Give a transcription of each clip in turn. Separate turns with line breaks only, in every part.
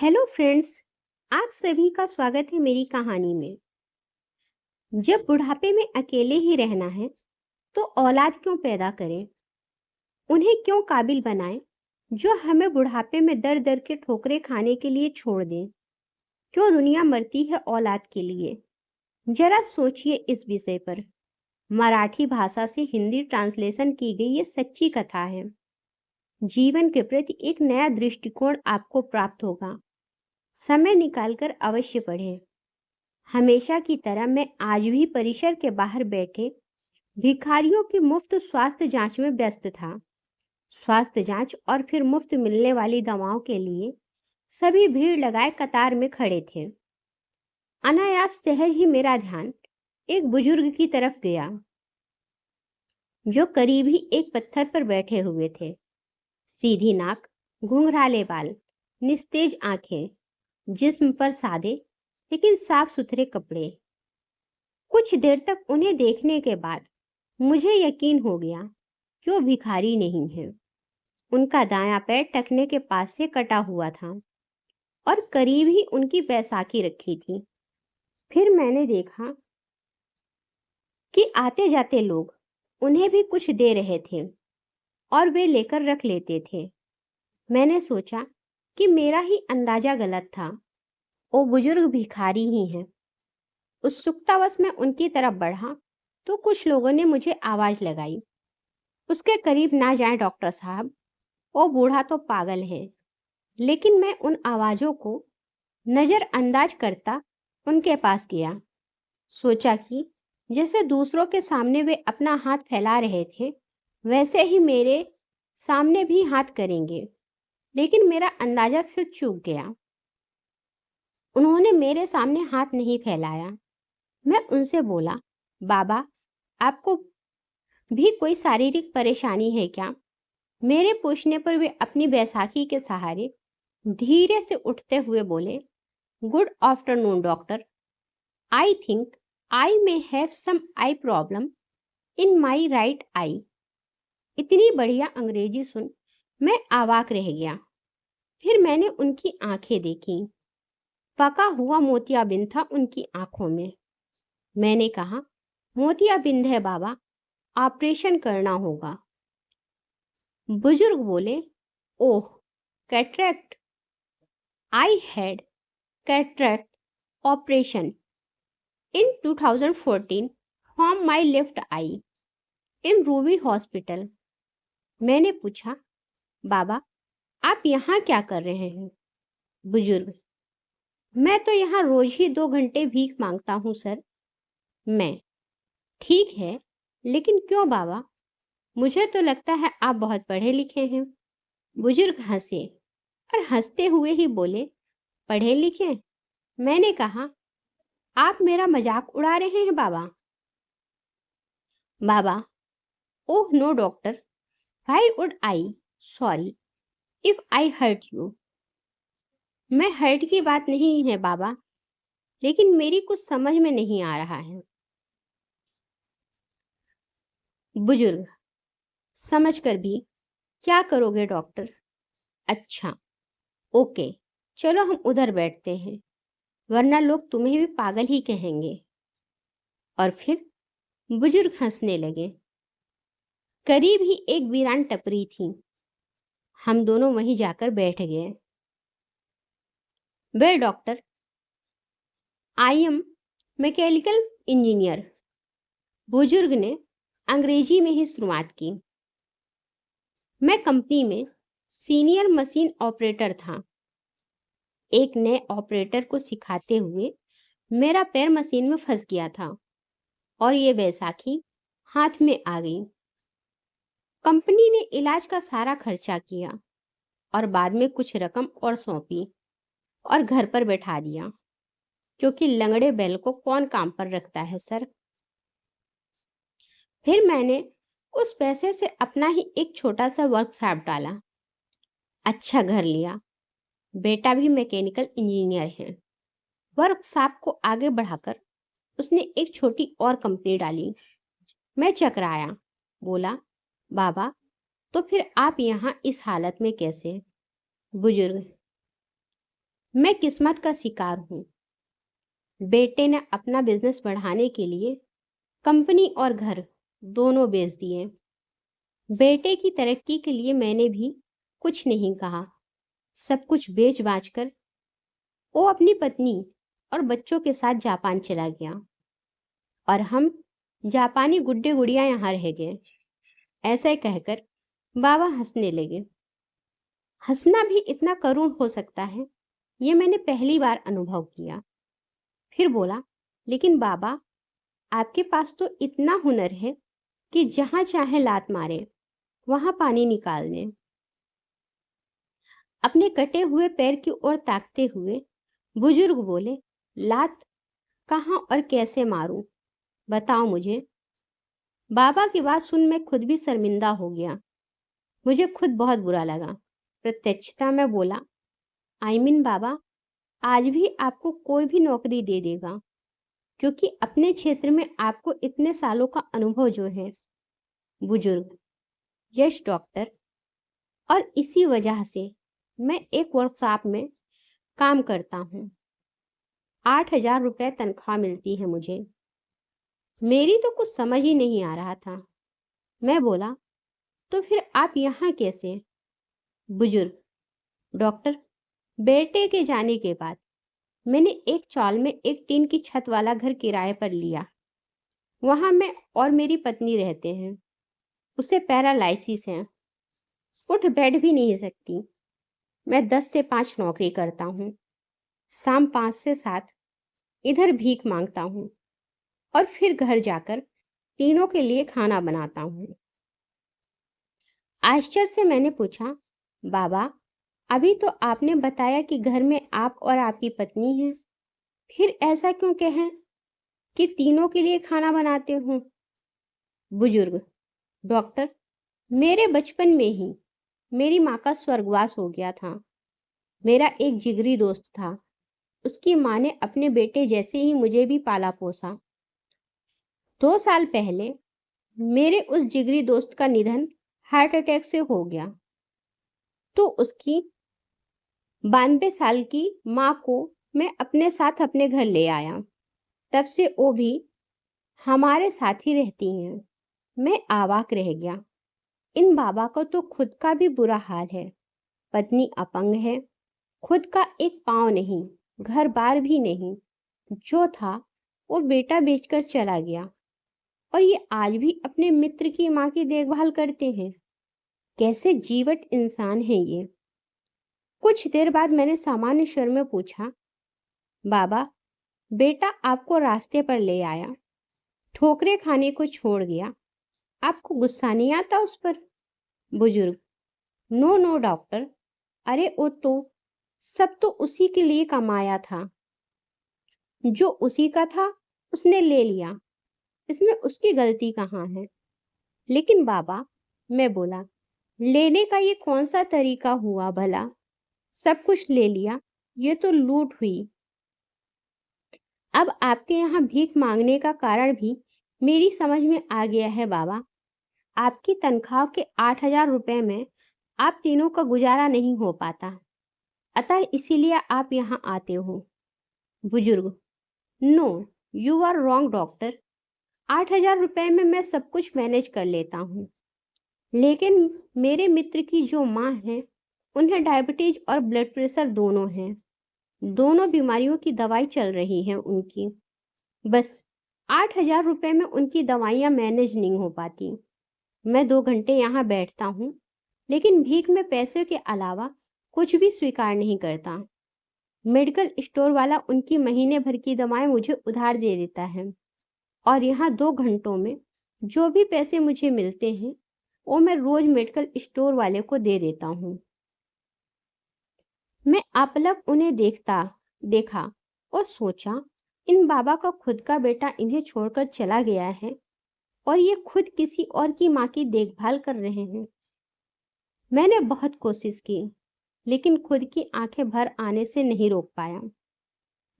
Hello friends. आप सभी का स्वागत है मेरी कहानी में। जब बुढ़ापे में अकेले ही रहना है तो औलाद क्यों पैदा करें, उन्हें क्यों काबिल बनाएं जो हमें बुढ़ापे में दर दर के ठोकरें खाने के लिए छोड़ दें। क्यों दुनिया मरती है औलाद के लिए। जरा सोचिए इस विषय पर। मराठी भाषा से हिंदी ट्रांसलेशन की गई ये सच्ची कथा है। जीवन के प्रति एक नया दृष्टिकोण आपको प्राप्त होगा। समय निकालकर अवश्य पढ़ें। हमेशा की तरह मैं आज भी परिसर के बाहर बैठे भिखारियों की मुफ्त स्वास्थ्य जांच में व्यस्त था। स्वास्थ्य जांच और फिर मुफ्त मिलने वाली दवाओं के लिए सभी भीड़ लगाए कतार में खड़े थे। अनायास सहज ही मेरा ध्यान एक बुजुर्ग की तरफ गया जो करीब ही एक पत्थर पर बैठे हुए थे। सीधी नाक, घुंघराले बाल, निस्तेज आंखें, जिस्म पर सादे लेकिन साफ सुथरे कपड़े। कुछ देर तक उन्हें देखने के बाद मुझे यकीन हो गया कि वो भिखारी नहीं है। उनका दायां पैर टखने के पास से कटा हुआ था और करीब ही उनकी बैसाखी रखी थी। फिर मैंने देखा कि आते जाते लोग उन्हें भी कुछ दे रहे थे और वे लेकर रख लेते थे। मैंने सोचा कि मेरा ही अंदाजा गलत था, वो बुजुर्ग भिखारी ही हैं। उत्सुकतावश मैं उनकी तरफ बढ़ा तो कुछ लोगों ने मुझे आवाज लगाई, उसके करीब ना जाएं डॉक्टर साहब, वो बूढ़ा तो पागल है। लेकिन मैं उन आवाजों को नजरअंदाज करता उनके पास गया। सोचा कि जैसे दूसरों के सामने वे अपना हाथ फैला रहे थे वैसे ही मेरे सामने भी हाथ करेंगे। लेकिन मेरा अंदाजा फिर चूक गया। उन्होंने मेरे सामने हाथ नहीं फैलाया। मैं उनसे बोला, बाबा, आपको भी कोई शारीरिक परेशानी है क्या? मेरे पूछने पर वे अपनी बैसाखी के सहारे धीरे से उठते हुए बोले, good afternoon doctor. I think I may have some eye problem in my right eye. इतनी बढ़िया अंग्रेजी सुन मैं अवाक रह गया। फिर मैंने उनकी आंखें देखी। पका हुआ मोतियाबिंद था उनकी आंखों में। मैंने कहा, मोतियाबिंद है बाबा, ऑपरेशन करना होगा। बुजुर्ग बोले, oh, cataract. I had cataract operation in 2014 from my left eye in Ruby hospital. मैंने पूछा, बाबा, आप यहाँ क्या कर रहे हैं? बुजुर्ग, मैं तो यहाँ रोज ही 2 घंटे भीख मांगता हूँ सर। मैं, ठीक है, लेकिन क्यों बाबा? मुझे तो लगता है आप बहुत पढ़े लिखे हैं। बुजुर्ग हंसे और हंसते हुए ही बोले, पढ़े लिखे? मैंने कहा, आप मेरा मजाक उड़ा रहे हैं बाबा। बाबा, oh no doctor, why would I, sorry if I hurt you. मैं हर्ट की बात नहीं है बाबा, लेकिन मेरी कुछ समझ में नहीं आ रहा है। बुजुर्ग, समझ कर भी क्या करोगे डॉक्टर? अच्छा, ओके, चलो हम उधर बैठते हैं, वरना लोग तुम्हें भी पागल ही कहेंगे। और फिर बुजुर्ग हंसने लगे। करीब ही एक वीरान टपरी थी। हम दोनों वहीं जाकर बैठ गए। Well doctor, I am mechanical engineer. बुजुर्ग ने अंग्रेजी में ही शुरुआत की। मैं कंपनी में सीनियर मशीन ऑपरेटर था। एक नए ऑपरेटर को सिखाते हुए मेरा पैर मशीन में फंस गया था और ये बैसाखी हाथ में आ गई। कंपनी ने इलाज का सारा खर्चा किया और बाद में कुछ रकम और सौंपी और घर पर बैठा दिया, क्योंकि लंगड़े बैल को कौन काम पर रखता है सर। फिर मैंने उस पैसे से अपना ही एक छोटा सा वर्कशॉप डाला, अच्छा घर लिया। बेटा भी मैकेनिकल इंजीनियर है। वर्कशॉप को आगे बढ़ाकर उसने एक छोटी और कंपनी डाली। मैं चकराया, बोला, बाबा, तो फिर आप यहाँ इस हालत में कैसे? बुजुर्ग, मैं किस्मत का शिकार हूँ। बेटे ने अपना बिजनेस बढ़ाने के लिए कंपनी और घर दोनों बेच दिए। बेटे की तरक्की के लिए मैंने भी कुछ नहीं कहा। सब कुछ बेच बाच कर वो अपनी पत्नी और बच्चों के साथ जापान चला गया और हम जापानी गुड्डे गुड़िया यहाँ रह गए। ऐसा कहकर बाबा हंसने लगे। हंसना भी इतना करुण हो सकता है, ये मैंने पहली बार अनुभव किया। फिर बोला, लेकिन बाबा, आपके पास तो इतना हुनर है कि जहां चाहे लात मारे वहां पानी निकाल दें। अपने कटे हुए पैर की ओर ताकते हुए बुजुर्ग बोले, लात कहाँ और कैसे मारूं, बताओ मुझे। बाबा की बात सुन मैं खुद भी शर्मिंदा हो गया। मुझे खुद बहुत बुरा लगा। प्रत्यक्षता में बोला, बाबा, आज भी आपको कोई भी नौकरी दे देगा, क्योंकि अपने क्षेत्र में आपको इतने सालों का अनुभव जो है। बुजुर्ग, यश डॉक्टर, और इसी वजह से मैं एक वर्कशॉप में काम करता हूँ। 8,000 रुपये तनख्वाह मिलती है मुझे। मेरी तो कुछ समझ ही नहीं आ रहा था। मैं बोला, तो फिर आप यहाँ कैसे? बुजुर्ग, डॉक्टर, बेटे के जाने के बाद मैंने एक चॉल में एक टीन की छत वाला घर किराए पर लिया। वहां मैं और मेरी पत्नी रहते हैं। उसे पैरालाइसिस है, उठ बैठ भी नहीं सकती। मैं 10 से 5 नौकरी करता हूँ। शाम 5 से 7 इधर भीख मांगता हूँ और फिर घर जाकर तीनों के लिए खाना बनाता हूँ। आश्चर्य से मैंने पूछा, बाबा, अभी तो आपने बताया कि घर में आप और आपकी पत्नी हैं, फिर ऐसा क्यों कहें कि तीनों के लिए खाना बनाते हूँ? बुजुर्ग, डॉक्टर, मेरे बचपन में ही मेरी माँ का स्वर्गवास हो गया था। मेरा एक जिगरी दोस्त था। उसकी माँ ने अपने बेटे जैसे ही मुझे भी पाला पोसा। 2 साल पहले मेरे उस जिगरी दोस्त का निधन हार्ट अटैक से हो गया, तो उसकी 92 साल की माँ को मैं अपने साथ अपने घर ले आया। तब से वो भी हमारे साथ ही रहती हैं। मैं अवाक रह गया। इन बाबा को तो खुद का भी बुरा हाल है। पत्नी अपंग है, खुद का एक पाँव नहीं, घर बार भी नहीं। जो था वो बेटा बेचकर चला गया और ये आज भी अपने मित्र की माँ की देखभाल करते हैं। कैसे जीवट इंसान है ये। कुछ देर बाद मैंने सामान्य स्वर में पूछा, बाबा, बेटा आपको रास्ते पर ले आया, ठोकरे खाने को छोड़ गया, आपको गुस्सा नहीं आता उस पर? बुजुर्ग, नो नो डॉक्टर, अरे वो तो सब तो उसी के लिए कमाया था। जो उसी का था उसने ले लिया, इसमें उसकी गलती कहाँ है? लेकिन बाबा, मैं बोला, लेने का ये कौन सा तरीका हुआ भला? सब कुछ ले लिया, ये तो लूट हुई। अब आपके यहाँ भीख मांगने का कारण भी मेरी समझ में आ गया है बाबा। आपकी तनख्वाह के 8,000 रुपए में आप तीनों का गुजारा नहीं हो पाता, अतः इसीलिए आप यहाँ आते हो। बुजुर्ग, no, you are wrong doctor. 8,000 रुपए में मैं सब कुछ मैनेज कर लेता हूँ, लेकिन मेरे मित्र की जो माँ है, उन्हें डायबिटीज और ब्लड प्रेशर दोनों हैं। दोनों बीमारियों की दवाई चल रही है उनकी। बस 8,000 रुपए में उनकी दवाइयाँ मैनेज नहीं हो पाती। मैं 2 घंटे यहाँ बैठता हूँ, लेकिन भीख में पैसे के अलावा कुछ भी स्वीकार नहीं करता। मेडिकल स्टोर वाला उनकी महीने भर की दवाएं मुझे उधार दे देता है और यहाँ 2 घंटों में जो भी पैसे मुझे मिलते हैं वो मैं रोज मेडिकल स्टोर वाले को दे देता हूँ। मैं अपलक उन्हें देखा और सोचा, इन बाबा का खुद का बेटा इन्हें छोड़कर चला गया है और ये खुद किसी और की माँ की देखभाल कर रहे हैं। मैंने बहुत कोशिश की, लेकिन खुद की आंखें भर आने से नहीं रोक पाया।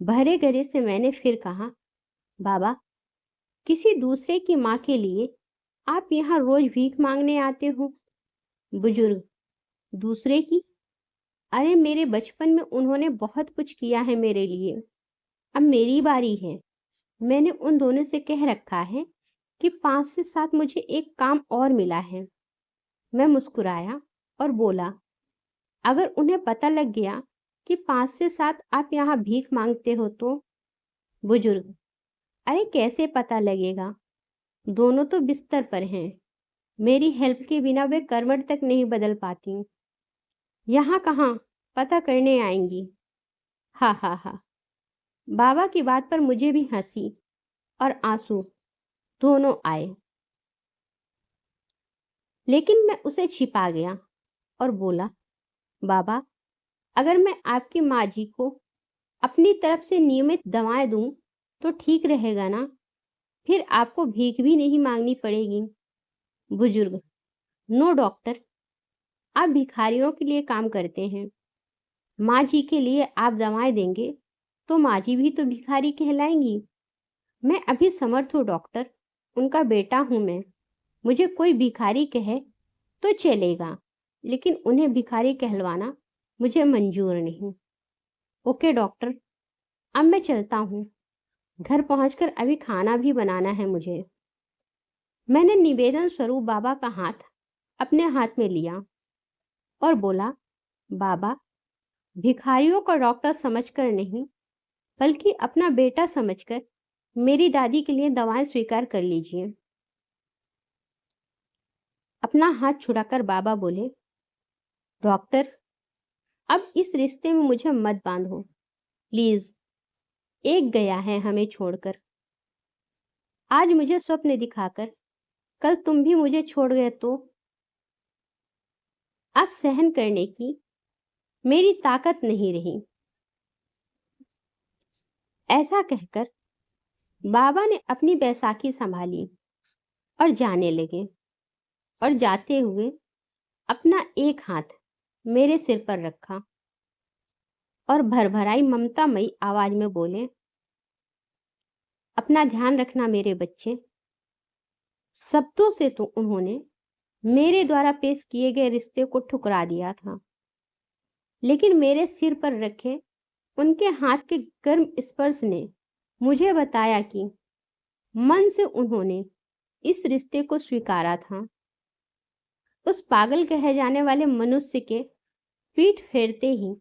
भरे गले से मैंने फिर कहा, बाबा, किसी दूसरे की माँ के लिए आप यहाँ रोज भीख मांगने आते हो? बुजुर्ग, दूसरे की? अरे मेरे बचपन में उन्होंने बहुत कुछ किया है मेरे लिए, अब मेरी बारी है। मैंने उन दोनों से कह रखा है कि 5 से 7 मुझे एक काम और मिला है। मैं मुस्कुराया और बोला, अगर उन्हें पता लग गया कि 5 से 7 आप यहाँ भीख मांगते हो तो? बुजुर्ग, अरे कैसे पता लगेगा, दोनों तो बिस्तर पर हैं। मेरी हेल्प के बिना वे करवट तक नहीं बदल पाती। यहाँ कहाँ, पता करने आएंगी। हा हा हा। बाबा की बात पर मुझे भी हंसी और आंसू दोनों आए, लेकिन मैं उसे छिपा गया और बोला, बाबा, अगर मैं आपकी माँ जी को अपनी तरफ से नियमित दवाएं दूं तो ठीक रहेगा ना? फिर आपको भीख भी नहीं मांगनी पड़ेगी। बुजुर्ग, नो डॉक्टर, आप भिखारियों के लिए काम करते हैं। माँ जी के लिए आप दवाएं देंगे तो माँ जी भी तो भिखारी कहलाएंगी। मैं अभी समर्थ हूँ डॉक्टर, उनका बेटा हूं मैं। मुझे कोई भिखारी कहे तो चलेगा, लेकिन उन्हें भिखारी कहलवाना मुझे मंजूर नहीं। ओके डॉक्टर, अब मैं चलता हूँ। घर पहुंचकर अभी खाना भी बनाना है मुझे। मैंने निवेदन स्वरूप बाबा का हाथ अपने हाथ में लिया और बोला, बाबा, भिखारियों को डॉक्टर समझकर नहीं, बल्कि अपना बेटा समझकर मेरी दादी के लिए दवाएं स्वीकार कर लीजिए। अपना हाथ छुड़ाकर बाबा बोले, डॉक्टर, अब इस रिश्ते में मुझे मत बांधो प्लीज। एक गया है हमें छोड़कर। आज मुझे स्वप्न दिखाकर कल तुम भी मुझे छोड़ गए तो? अब सहन करने की मेरी ताकत नहीं रही। ऐसा कहकर बाबा ने अपनी बैसाखी संभाली और जाने लगे, और जाते हुए अपना एक हाथ मेरे सिर पर रखा और भरभराई ममतामयी आवाज में बोले, अपना ध्यान रखना मेरे बच्चे। शब्दों से तो उन्होंने मेरे द्वारा पेश किए गए रिश्ते को ठुकरा दिया था, लेकिन मेरे सिर पर रखे उनके हाथ के गर्म स्पर्श ने मुझे बताया कि मन से उन्होंने इस रिश्ते को स्वीकारा था। उस पागल कहे जाने वाले मनुष्य के पीठ फेरते ही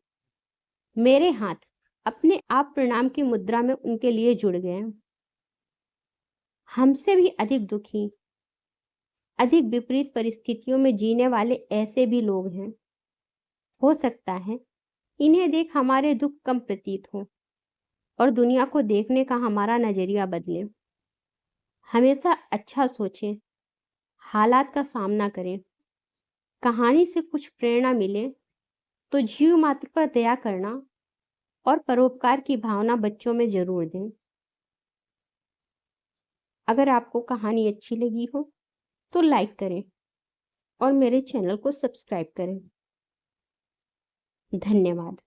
मेरे हाथ अपने आप प्रणाम की मुद्रा में उनके लिए जुड़ गए। हमसे भी अधिक दुखी, अधिक विपरीत परिस्थितियों में जीने वाले ऐसे भी लोग हैं। हो सकता है इन्हें देख हमारे दुख कम प्रतीत हो और दुनिया को देखने का हमारा नजरिया बदले। हमेशा अच्छा सोचें, हालात का सामना करें। कहानी से कुछ प्रेरणा मिले तो जीव मात्र पर दया करना और परोपकार की भावना बच्चों में जरूर दें। अगर आपको कहानी अच्छी लगी हो तो लाइक करें और मेरे चैनल को सब्सक्राइब करें। धन्यवाद।